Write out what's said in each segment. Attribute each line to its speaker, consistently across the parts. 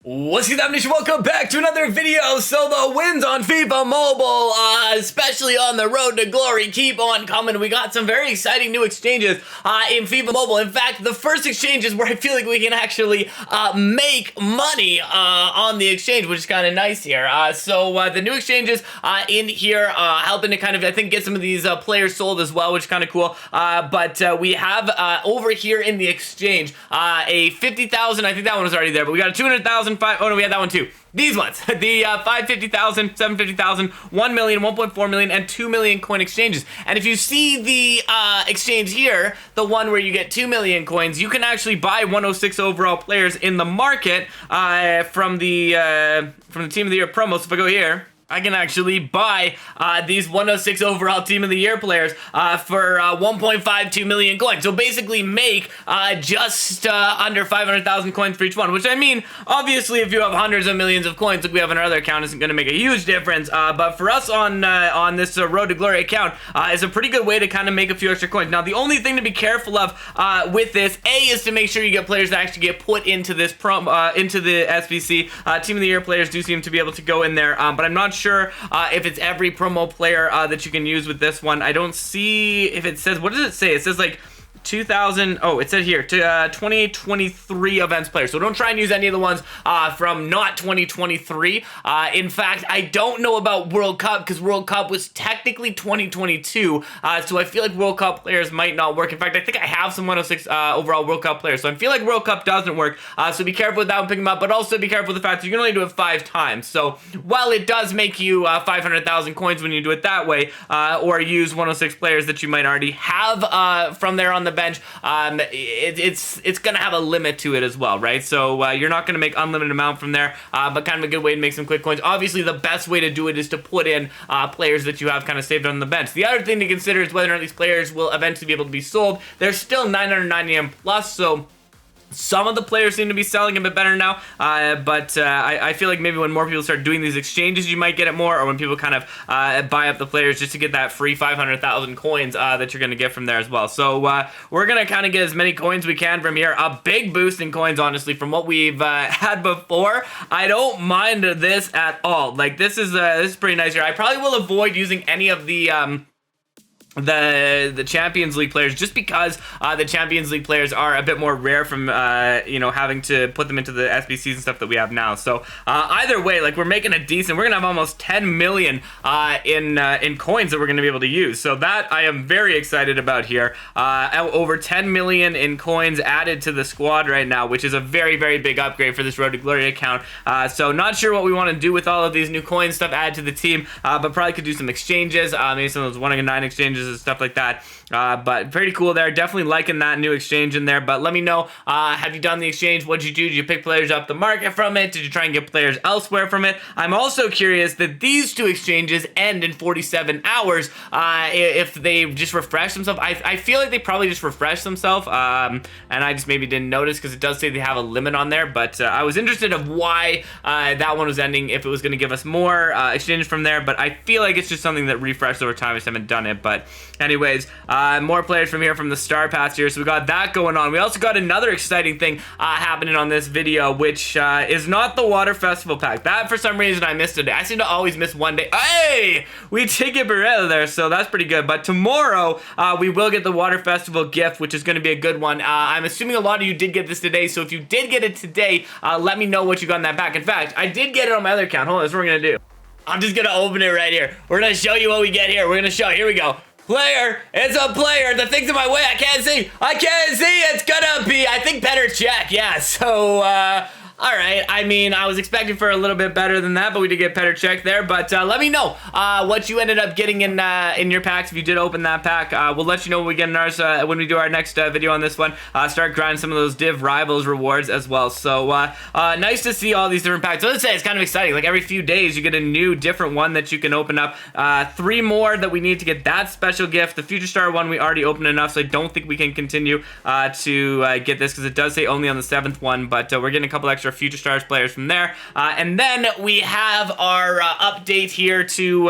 Speaker 1: What's good, Nation? Welcome back to another video. So the wins on FIFA Mobile, especially on the road to glory, keep on coming. We got some very exciting new exchanges in FIFA Mobile. In fact, the first exchange is where I feel like we can actually make money on the exchange, which is kind of nice here. So the new exchanges in here helping to kind of, I think, get some of these players sold as well, which is kind of cool. But we have over here in the exchange a 50,000. I think that one was already there, but we got a 200,000. Oh no, we had that one too. These ones, the 550,000, 750,000, 1 million, 1.4 million, and 2 million coin exchanges. And if you see the exchange here, the one where you get 2 million coins, you can actually buy 106 overall players in the market from the Team of the Year promo. So if I go here, I can actually buy these 106 overall Team of the Year players for 1.52 million coins. So basically make just under 500,000 coins for each one, which I mean, obviously if you have hundreds of millions of coins like we have on our other account, isn't going to make a huge difference. But for us on this Road to Glory account, it's a pretty good way to kind of make a few extra coins. Now, the only thing to be careful of with this, is to make sure you get players that actually get put into this into the SBC. Team of the Year players do seem to be able to go in there, but I'm not sure if it's every promo player that you can use with this one. I don't see if it says, what does it say? It says like 2000, oh, it said here, 2023 events players. So don't try and use any of the ones from not 2023. In fact, I don't know about World Cup because World Cup was technically 2022. So I feel like World Cup players might not work. In fact, I think I have some 106 overall World Cup players. So I feel like World Cup doesn't work. So be careful with that one, pick them up, but also be careful with the fact that you can only do it 5 times. So while it does make you 500,000 coins when you do it that way, or use 106 players that you might already have from there on the bench, it's gonna have a limit to it as well, right? So you're not gonna make unlimited amount from there, but kind of a good way to make some quick coins. Obviously, the best way to do it is to put in players that you have kind of saved on the bench. The other thing to consider is whether or not these players will eventually be able to be sold. They're still 990M plus, so some of the players seem to be selling a bit better now, but I feel like maybe when more people start doing these exchanges, you might get it more, or when people kind of buy up the players just to get that free 500,000 coins that you're going to get from there as well. So we're going to kind of get as many coins we can from here. A big boost in coins, honestly, from what we've had before. I don't mind this at all. Like, this is pretty nice here. I probably will avoid using any of the Champions League players, just because the Champions League players are a bit more rare from having to put them into the SBCs and stuff that we have now. So either way, like, we're making a decent, we're gonna have almost 10 million in coins that we're gonna be able to use. So that I am very excited about here. Over 10 million in coins added to the squad right now, which is a very, very big upgrade for this Road to Glory account. So not sure what we want to do with all of these new coin stuff added to the team, but probably could do some exchanges, maybe some of those 1-9 exchanges and stuff like that. But pretty cool there. Definitely liking that new exchange in there. But let me know, have you done the exchange? What'd you do? Did you pick players up the market from it? Did you try and get players elsewhere from it? I'm also curious that these two exchanges end in 47 hours if they just refresh themselves. I feel like they probably just refreshed themselves, and I just maybe didn't notice because it does say they have a limit on there. But I was interested of why that one was ending, if it was going to give us more exchanges from there. But I feel like it's just something that refreshed over time. I just haven't done it. But anyways, more players from here from the Star Pass here. So we got that going on. We also got another exciting thing happening on this video, which is not the Water Festival pack. That, for some reason, I missed today. I seem to always miss one day. Hey! We did get Barretta there, so that's pretty good. But tomorrow, we will get the Water Festival gift, which is going to be a good one. I'm assuming a lot of you did get this today, so if you did get it today, let me know what you got in that pack. In fact, I did get it on my other account. Hold on, that's what we're going to do. I'm just going to open it right here. We're going to show you what we get here. We're going to show, here we go. Player, it's a player. The thing's in my way. I can't see. It's gonna be, I think, better check. Yeah, so, all right. I mean, I was expecting for a little bit better than that, but we did get better check there. But let me know what you ended up getting in your packs if you did open that pack. We'll let you know when we get in ours when we do our next video on this one. Start grinding some of those Div Rivals rewards as well. So nice to see all these different packs. So let's say it's kind of exciting. Like, every few days you get a new different one that you can open up. 3 more that we need to get that special gift. The Future Star one we already opened enough, so I don't think we can continue to get this because it does say only on the 7th one. But we're getting a couple extra Future Stars stars players from there. And then we have our update here to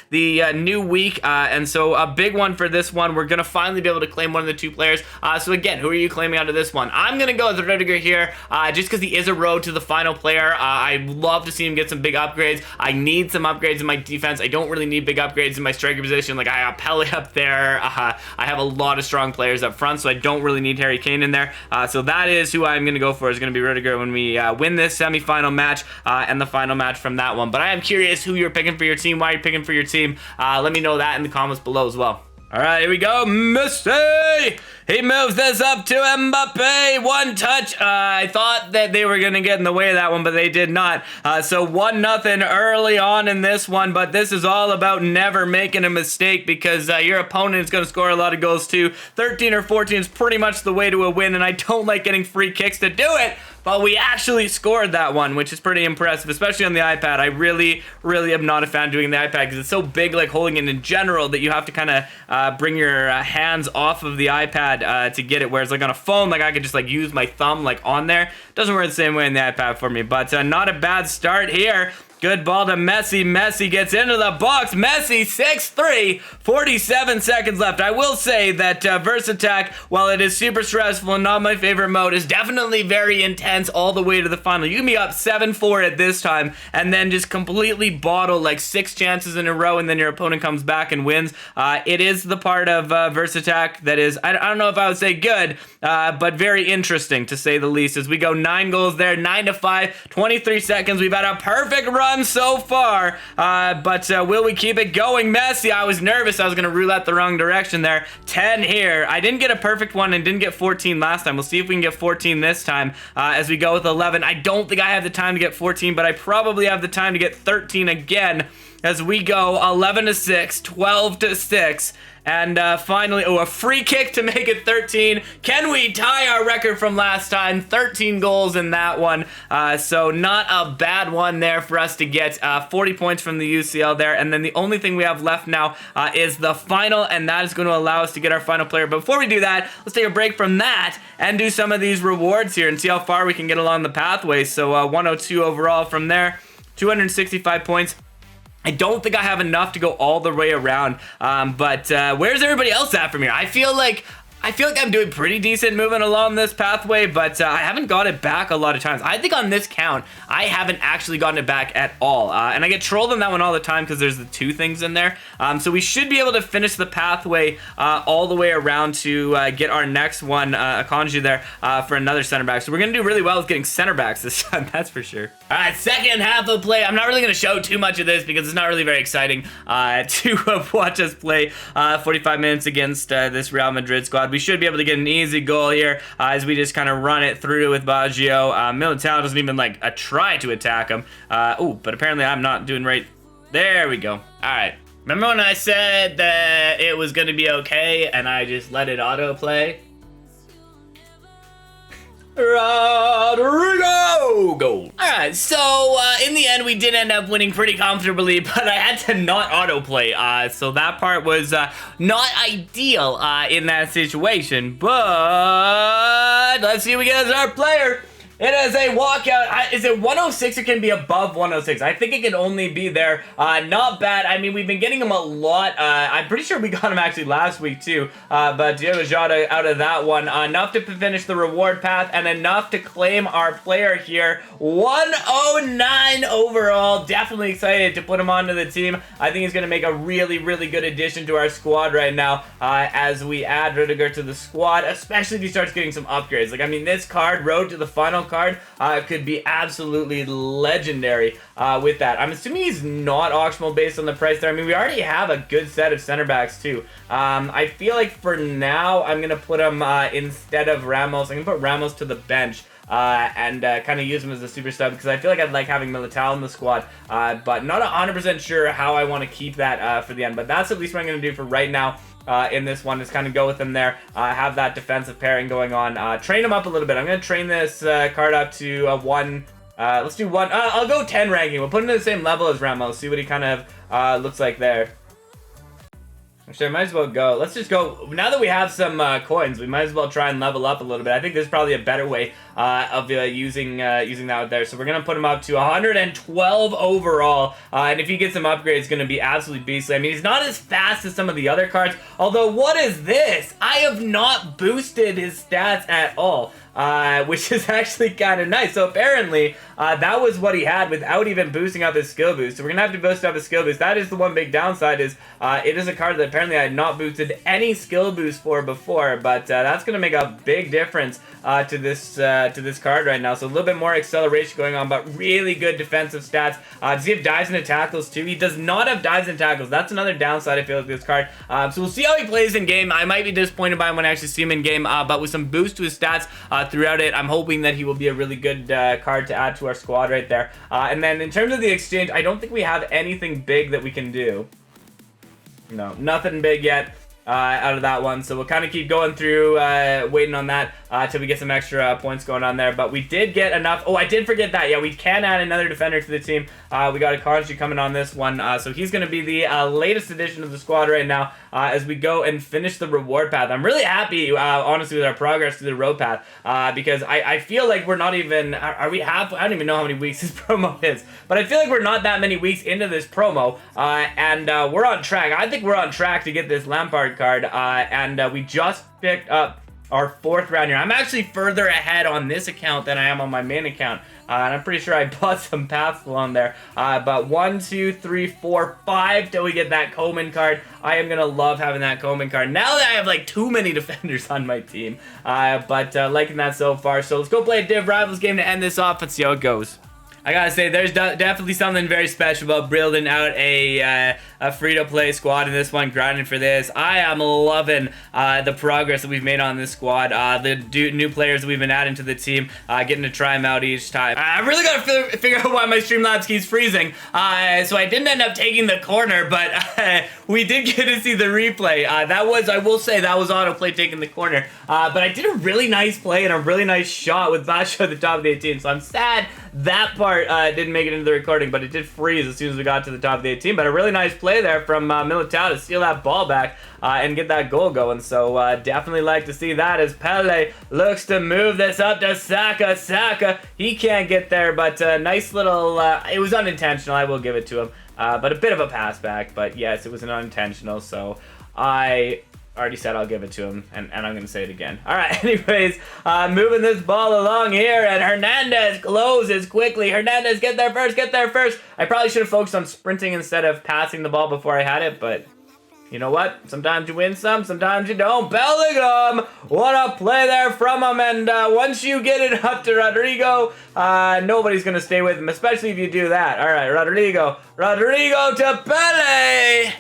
Speaker 1: the new week. And so a big one for this one, we're going to finally be able to claim one of the two players. So again, who are you claiming out of this one? I'm going to go with Rudiger here, just because he is a road to the final player. I'd love to see him get some big upgrades. I need some upgrades in my defense. I don't really need big upgrades in my striker position. Like, I have Pele up there. I have a lot of strong players up front, so I don't really need Harry Kane in there. So that is who I'm going to go for, is going to be Rudiger when we win this semi-final match and the final match from that one. But I am curious who you're picking for your team, why you're picking for your team. Let me know that in the comments below as well. All right, here we go. Messi! He moves this up to Mbappe. One touch. I thought that they were going to get in the way of that one, but they did not. So 1-0 early on in this one, but this is all about never making a mistake, because your opponent is going to score a lot of goals too. 13 or 14 is pretty much the way to a win, and I don't like getting free kicks to do it. But we actually scored that one, which is pretty impressive, especially on the iPad. I really am not a fan of doing the iPad because it's so big, like holding it in general, that you have to kind of bring your hands off of the iPad to get it. Whereas like on a phone, like I could just like use my thumb like on there. Doesn't work the same way in the iPad for me, but not a bad start here. Good ball to Messi. Messi gets into the box. Messi, 6-3, 47 seconds left. I will say that Versattack, while it is super stressful and not my favorite mode, is definitely very intense all the way to the final. You can be up 7-4 at this time and then just completely bottle like 6 chances in a row, and then your opponent comes back and wins. It is the part of Versattack that is, I don't know if I would say good, but very interesting to say the least, as we go 9 goals there, 9-5, 23 seconds. We've had a perfect run so far, but will we keep it going? Messi, I was nervous I was going to roulette the wrong direction there. 10 here. I didn't get a perfect one and didn't get 14 last time. We'll see if we can get 14 this time as we go with 11. I don't think I have the time to get 14, but I probably have the time to get 13 again as we go 11-6, 12-6. And finally, a free kick to make it 13. Can we tie our record from last time? 13 goals in that one. So not a bad one there for us to get 40 points from the UCL there. And then the only thing we have left now is the final, and that is going to allow us to get our final player. But before we do that, let's take a break from that and do some of these rewards here and see how far we can get along the pathway. So 102 overall from there, 265 points. I don't think I have enough to go all the way around, but where's everybody else at from here? I feel like I'm doing pretty decent moving along this pathway, but I haven't got it back a lot of times. I think on this count, I haven't actually gotten it back at all. And I get trolled on that one all the time because there's the 2 things in there. So we should be able to finish the pathway all the way around to get our next one, Akanji there, for another center back. So we're going to do really well with getting center backs this time, that's for sure. All right, second half of play. I'm not really going to show too much of this because it's not really very exciting to watch us play 45 minutes against this Real Madrid squad. We should be able to get an easy goal here as we just kind of run it through with Baggio. Militao doesn't even like try to attack him. But apparently I'm not doing right. There we go. All right. Remember when I said that it was going to be okay and I just let it autoplay? Rodrigo! Goal. Alright, so in the end we did end up winning pretty comfortably, but I had to not autoplay, so that part was not ideal in that situation, but let's see what we get as our player. It is a walkout. Is it 106 or can it be above 106? I think it can only be there. Not bad. I mean, we've been getting him a lot. I'm pretty sure we got him actually last week too. But Diego Jota out of that one. Enough to finish the reward path and enough to claim our player here. 109 overall. Definitely excited to put him onto the team. I think he's going to make a really good addition to our squad right now as we add Rudiger to the squad, especially if he starts getting some upgrades. Like, I mean, this card, Road to the Final card, could be absolutely legendary with that. I'm assuming he's not auctionable based on the price there. I mean, we already have a good set of center backs too. I feel like for now, I'm going to put him instead of Ramos. I'm going to put Ramos to the bench. And kind of use him as a super sub because I feel like I'd like having Militao in the squad, but not 100% sure how I want to keep that for the end. But that's at least what I'm going to do for right now. In this one is kind of go with him there, have that defensive pairing going on, train him up a little bit. I'm going to train this card up to a 1, let's do 1, I'll go 10 ranking. We'll put him to the same level as Ramos, see what he kind of looks like there. Actually, I might as well go. Let's just go. Now that we have some coins, we might as well try and level up a little bit. I think this is probably a better way using that there. So we're gonna put him up to 112 overall, and if he gets some upgrades, it's gonna be absolutely beastly. I mean, he's not as fast as some of the other cards. Although, what is this? I have not boosted his stats at all. Which is actually kind of nice. So apparently, that was what he had without even boosting up his skill boost. So we're going to have to boost up his skill boost. That is the one big downside is, it is a card that apparently I had not boosted any skill boost for before, but that's going to make a big difference to this card right now. So a little bit more acceleration going on, but really good defensive stats. Does he have dives and tackles too? He does not have dives and tackles. That's another downside I feel with this card. So we'll see how he plays in game. I might be disappointed by him when I actually see him in game, but with some boost to his stats, throughout it, I'm hoping that he will be a really good card to add to our squad right there. And then in terms of the exchange, I don't think we have anything big that we can do. No, nothing big yet out of that one. So we'll kind of keep going through, waiting on that till we get some extra points going on there. But we did get enough. Oh, I did forget that. Yeah, we can add another defender to the team. We got a Kanji coming on this one. So he's going to be the latest addition of the squad right now as we go and finish the reward path. I'm really happy, honestly, with our progress through the road path because I feel like we're not even, are we half, I don't even know how many weeks this promo is, but I feel like we're not that many weeks into this promo, and we're on track. I think we're on track to get this Lampard card, and we just picked up our 4th round here. I'm actually further ahead on this account than I am on my main account. And I'm pretty sure I bought some paths along there. But 1, 2, 3, 4, 5 till we get that Coleman card. I am going to love having that Coleman card. Now that I have like too many defenders on my team. But liking that so far. So let's go play a Div Rivals game to end this off and see how it goes. I gotta say, there's definitely something very special about building out a free-to-play squad in this one, grinding for this. I am loving the progress that we've made on this squad, the new players that we've been adding to the team, getting to try them out each time. I really gotta figure out why my Streamlabs keeps freezing, so I didn't end up taking the corner, but we did get to see the replay. That was, I will say, that was autoplay taking the corner, but I did a really nice play and a really nice shot with Basho at the top of the 18, so I'm sad that part didn't make it into the recording, but it did freeze as soon as we got to the top of the 18. But a really nice play there from Militao to steal that ball back and get that goal going. So definitely like to see that as Pele looks to move this up to Saka. Saka, he can't get there, but nice little, it was unintentional, I will give it to him. But a bit of a pass back, but yes, it was an unintentional, so I already said I'll give it to him, and I'm going to say it again. All right, anyways, moving this ball along here, and Hernandez closes quickly. Hernandez, get there first, get there first. I probably should have focused on sprinting instead of passing the ball before I had it, but you know what? Sometimes you win some, sometimes you don't. Bellingham, what a play there from him, and once you get it up to Rodrigo, nobody's going to stay with him, especially if you do that. All right, Rodrigo to Pele.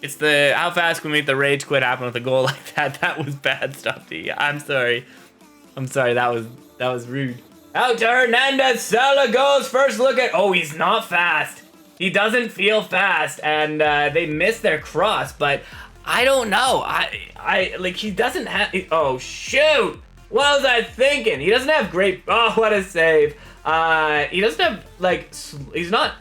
Speaker 1: It's the, how fast can we make the rage quit happen with a goal like that? That was bad stuff, D. I'm sorry, that was rude. Out to Hernandez, Salah goes, first look at, oh, he's not fast. He doesn't feel fast, and they missed their cross, but I don't know. I like, he doesn't have, oh, shoot. What was I thinking? He doesn't have great, oh, what a save. He doesn't have, like, he's not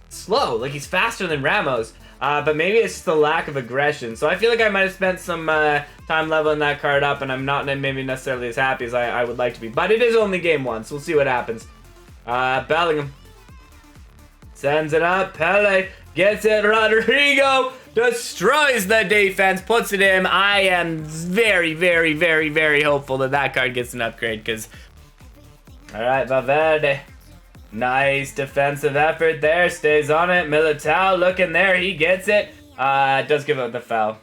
Speaker 1: slow, like, he's faster than Ramos. But maybe it's just the lack of aggression. So I feel like I might have spent some time leveling that card up, and I'm not maybe necessarily as happy as I would like to be. But it is only game 1, so we'll see what happens. Bellingham sends it up. Pele gets it. Rodrigo destroys the defense, puts it in. I am very, very, very, very hopeful that that card gets an upgrade, because... Alright, Valverde. Nice defensive effort there, stays on it. Militao looking there, he gets it. Does give up the foul.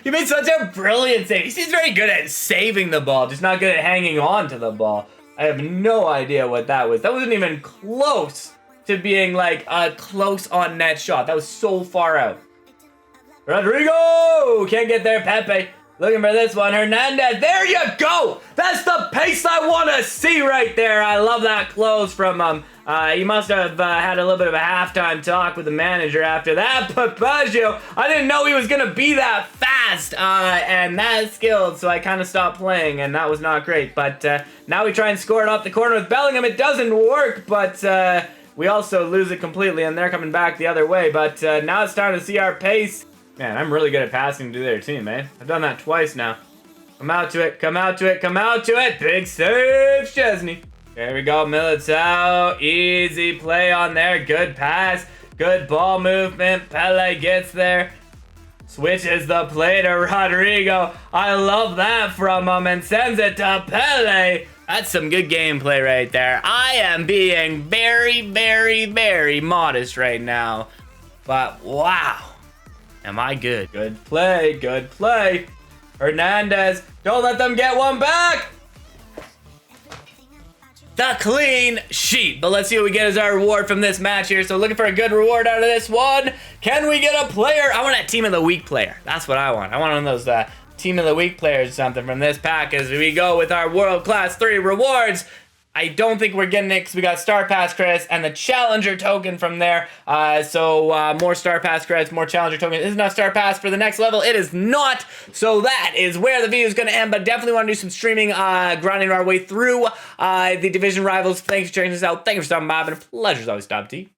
Speaker 1: He made such a brilliant save. He seems very good at saving the ball, just not good at hanging on to the ball. I have no idea what that was. That wasn't even close to being like a close on net shot. That was so far out. Rodrigo! Can't get there, Pepe. Looking for this one, Hernandez, there you go! That's the pace I want to see right there. I love that close from him. He must have had a little bit of a halftime talk with the manager after that. Papagio, I didn't know he was going to be that fast and that skilled, so I kind of stopped playing, and that was not great. But now we try and score it off the corner with Bellingham. It doesn't work, but we also lose it completely, and they're coming back the other way. But now it's time to see our pace. Man, I'm really good at passing to their team, eh? I've done that twice now. Come out to it. Come out to it. Come out to it. Big save, Chesney. There we go. Militao. Easy play on there. Good pass. Good ball movement. Pele gets there. Switches the play to Rodrigo. I love that from him and sends it to Pele. That's some good gameplay right there. I am being very, very, very modest right now. But wow. Am I good? Good play. Good play. Hernandez. Don't let them get one back. The clean sheet. But let's see what we get as our reward from this match here. So looking for a good reward out of this one. Can we get a player? I want a team of the week player. That's what I want. I want one of those team of the week players or something from this pack as we go with our world class 3 rewards. I don't think we're getting it because we got Star Pass credits and the Challenger token from there. So more Star Pass credits, more Challenger tokens. This is not Star Pass for the next level. It is not. So that is where the video is going to end. But definitely want to do some streaming, grinding our way through the division rivals. Thanks for checking this out. Thank you for stopping by. It's been a pleasure as always, Stopde.